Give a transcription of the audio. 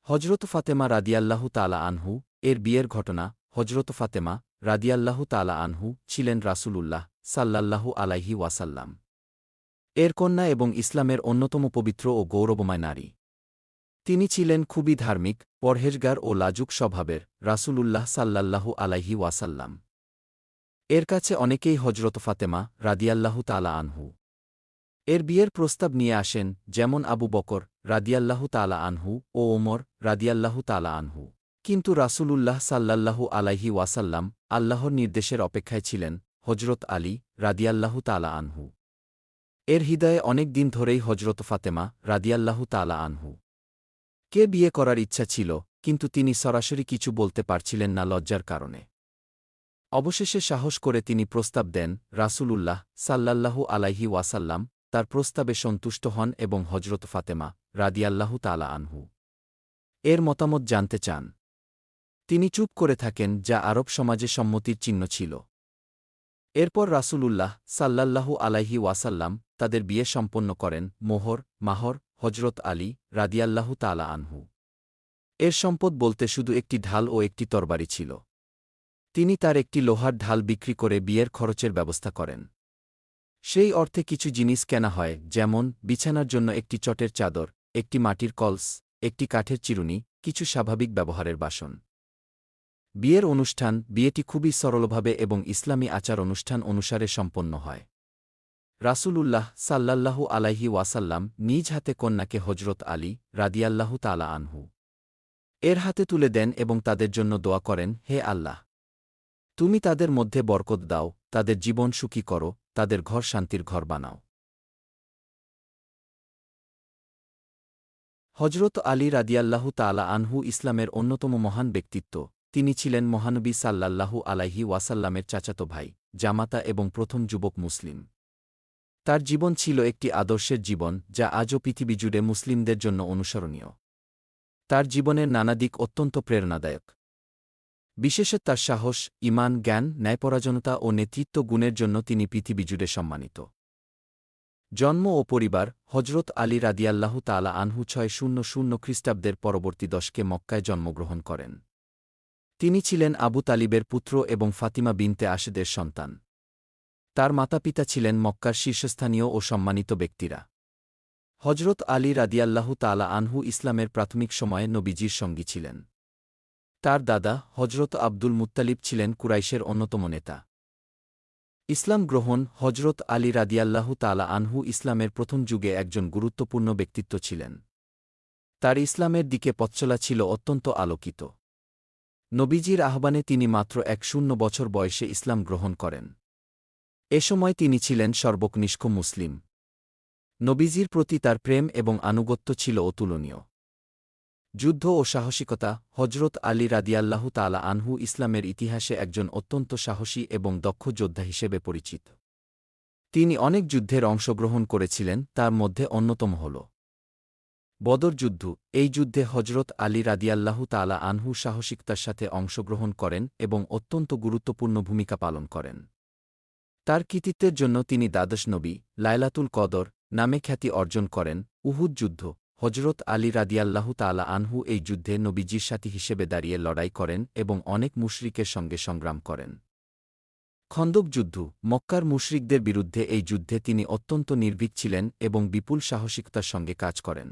হজরত ফাতেমা রাদিয়াল্লাহু তাআলা আনহু এর বিয়ের ঘটনা। হজরত ফাতেমা রাদিয়াল্লাহু তাআলা আনহু ছিলেন রাসূলুল্লাহ সাল্লাল্লাহু আলাইহি ওয়াসাল্লাম এর কন্যা এবং ইসলামের অন্যতম পবিত্র ও গৌরবময় নারী। তিনি ছিলেন খুবই ধার্মিক, পরহেজগার ও লাজুক স্বভাবের রাসূলুল্লাহ সাল্লাল্লাহু আলাইহি ওয়াসাল্লাম এর কাছে অনেকেই হজরত ফাতেমা রাদিয়াল্লাহু তাআলা আনহু এর বিয়ের প্রস্তাব নিয়ে আসেন, যেমন আবু বকর রাদিয়াল্লাহু তাআলা আনহু ও ওমর রাদিয়াল্লাহু তাআলা আনহু। কিন্তু রাসূলুল্লাহ সাল্লাল্লাহু আলাইহি ওয়াসাল্লাম আল্লাহর নির্দেশের অপেক্ষায় ছিলেন। হজরত আলী রাদিয়াল্লাহু তাআলা আনহু এর হৃদয়ে অনেক দিন ধরেই হজরত ফাতেমা রাদিয়াল্লাহু তাআলা আনহু কে বিয়ে করার ইচ্ছা ছিল, কিন্তু তিনি সরাসরি কিছু বলতে পারছিলেন না লজ্জার কারণে। অবশেষে সাহস করে তিনি প্রস্তাব দেন। রাসূলুল্লাহ সাল্লাল্লাহু আলাইহি ওয়াসাল্লাম তার প্রস্তাবে সন্তুষ্ট হন এবং হজরত ফাতেমা রাদিয়াল্লাহু তাআলা আনহু এর মতামত জানতে চান। তিনি চুপ করে থাকেন, যা আরব সমাজে সম্মতির চিহ্ন ছিল। এরপর রাসূলুল্লাহ সাল্লাল্লাহু আলাইহি ওয়াসাল্লাম তাদের বিয়ে সম্পন্ন করেন। মাহর হজরত আলী রাদিয়াল্লাহু তাআলা আনহু এর সম্পদ বলতে শুধু একটি ঢাল ও একটি তরবারি ছিল। তিনি তার একটি লোহার ঢাল বিক্রি করে বিয়ের খরচের ব্যবস্থা করেন। সেই অর্থে কিছু জিনিস কেনা হয়, যেমন বিছানার জন্য একটি চটের চাদর, একটি মাটির কলস, একটি কাঠের চিরুনি, কিছু স্বাভাবিক ব্যবহারের বাসন। বিয়ের অনুষ্ঠান। বিয়েটি খুবই সরলভাবে এবং ইসলামী আচার অনুষ্ঠান অনুসারে সম্পন্ন হয়। রাসূলুল্লাহ সাল্লাল্লাহু আলাইহি ওয়াসাল্লাম নিজ হাতে কন্যাকে হজরত আলী রাদিয়াল্লাহু তাআলা আনহু এর হাতে তুলে দেন এবং তাদের জন্য দোয়া করেন, হে আল্লাহ, তুমি তাদের মধ্যে বরকত দাও, তাদের জীবন সুখী করো, তাদের ঘর শান্তির ঘর বানাও। হজরত আলী রাদিয়াল্লাহু তাআলা আনহু ইসলামের অন্যতম মহান ব্যক্তিত্ব। তিনি ছিলেন মহানবী সাল্লাল্লাহু আলাইহি ওয়াসাল্লামের চাচাতো ভাই, জামাতা এবং প্রথম যুবক মুসলিম। তার জীবন ছিল একটি আদর্শের জীবন, যা আজও পৃথিবী জুড়ে মুসলিমদের জন্য অনুসরণীয়। তার জীবনের নানা দিক অত্যন্ত প্রেরণাদায়ক। বিশেষত তার সাহস, ঈমান, জ্ঞান, ন্যায়পরায়ণতা ও নেতৃত্ব গুণের জন্য তিনি পৃথিবী জুড়ে সম্মানিত। জন্ম ও পরিবার। হজরত আলী রাদিয়াল্লাহু তাআলা আনহু 600 খ্রিস্টাব্দের পরবর্তী দশকে মক্কায় জন্মগ্রহণ করেন। তিনি ছিলেন আবু তালিবের পুত্র এবং ফাতিমা বিনতে আশেদের সন্তান। তার মাতাপিতা ছিলেন মক্কার শীর্ষস্থানীয় ও সম্মানিত ব্যক্তিরা। হজরত আলী রাদিয়াল্লাহু তাআলা আনহু ইসলামের প্রাথমিক সময়ে নবীজির সঙ্গী ছিলেন। তার দাদা হজরত আব্দুল মুত্তালিব ছিলেন কুরাইশের অন্যতম নেতা। ইসলাম গ্রহণ। হজরত আলী রাদিয়াল্লাহু তাআলা আনহু ইসলামের প্রথম যুগে একজন গুরুত্বপূর্ণ ব্যক্তিত্ব ছিলেন। তার ইসলামের দিকে পথচলা ছিল অত্যন্ত আলোকিত। নবীজির আহ্বানে তিনি মাত্র 10 বছর বয়সে ইসলাম গ্রহণ করেন। এ সময় তিনি ছিলেন সর্বকনিষ্ঠ মুসলিম। নবীজির প্রতি তার প্রেম এবং আনুগত্য ছিল অতুলনীয়। যুদ্ধ ও সাহসিকতা। হজরত আলী রাদিয়াল্লাহু তাআলা আনহু ইসলামের ইতিহাসে একজন অত্যন্ত সাহসী এবং দক্ষ যোদ্ধা হিসেবে পরিচিত। তিনি অনেক যুদ্ধের অংশগ্রহণ করেছিলেন, তার মধ্যে অন্যতম হল বদর যুদ্ধ। এই যুদ্ধে হজরত আলী রাদিয়াল্লাহু তাআলা আনহু সাহসিকতার সাথে অংশগ্রহণ করেন এবং অত্যন্ত গুরুত্বপূর্ণ ভূমিকা পালন করেন। তার কৃতিত্বের জন্য তিনি দ্বাদশ নবী, লাইলাতুল কদর নামে খ্যাতি অর্জন করেন। উহুদ যুদ্ধ। হজরত আলী রাদিয়াল্লাহু তাআলা আনহু এই যুদ্ধে নবীজির সাথী হিসেবে দাঁড়িয়ে লড়াই করেন এবং অনেক মুশরিকের সঙ্গে সংগ্রাম করেন। খন্দক যুদ্ধ। মক্কার মুশরিকদের বিরুদ্ধে এই যুদ্ধে তিনি অত্যন্ত নির্ভীক ছিলেন এবং বিপুল সাহসিকতার সঙ্গে কাজ করেন।